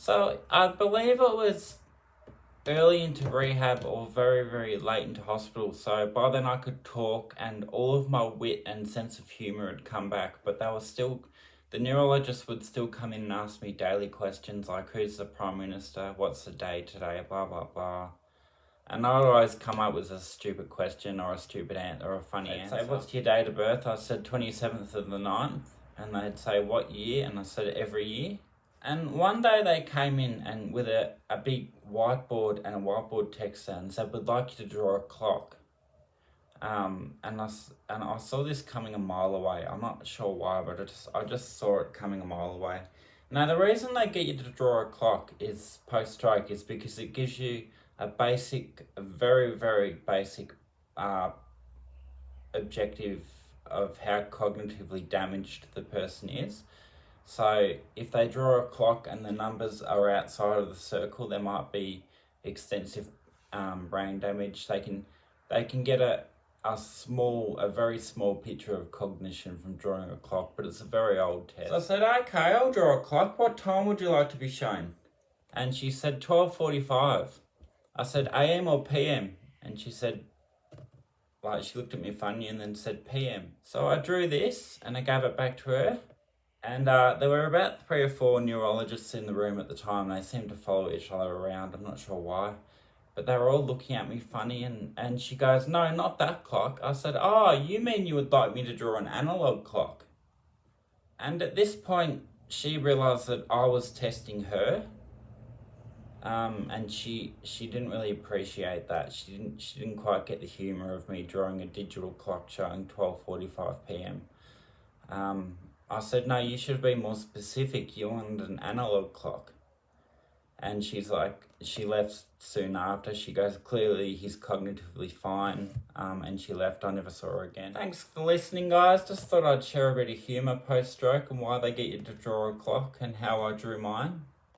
So I believe it was early into rehab or very, very late into hospital. So by then I could talk and all of my wit and sense of humour had come back, but the neurologist would still come in and ask me daily questions like, who's the Prime Minister? What's the day today? Blah, blah, blah. And I'd always come up with a stupid question or a stupid answer or a funny answer. They'd say, what's your date of birth? I said 27th of the 9th. And they'd say, what year? And I said, every year. And one day they came in and with a big whiteboard and a whiteboard text and said, we'd like you to draw a clock. And I saw this coming a mile away. I'm not sure why, but I just saw it coming a mile away. Now, the reason they get you to draw a clock is post-stroke is because it gives you a very, very basic objective of how cognitively damaged the person is. So if they draw a clock and the numbers are outside of the circle, there might be extensive brain damage. They can get a very small picture of cognition from drawing a clock, but it's a very old test. So I said, okay, I'll draw a clock. What time would you like to be shown? And she said 12:45. I said AM or PM? And she said, she looked at me funny and then said PM. So I drew this and I gave it back to her. And there were about 3 or 4 neurologists in the room at the time. They seemed to follow each other around. I'm not sure why. But they were all looking at me funny. And she goes, no, not that clock. I said, oh, you mean you would like me to draw an analog clock? And at this point, she realised that I was testing her. And she didn't really appreciate that. She didn't quite get the humour of me drawing a digital clock showing 12:45 p.m. I said, no, you should be more specific. You wanted an analog clock. And she left soon after. She goes, clearly he's cognitively fine. And she left. I never saw her again. Thanks for listening, guys. Just thought I'd share a bit of humour post-stroke and why they get you to draw a clock and how I drew mine.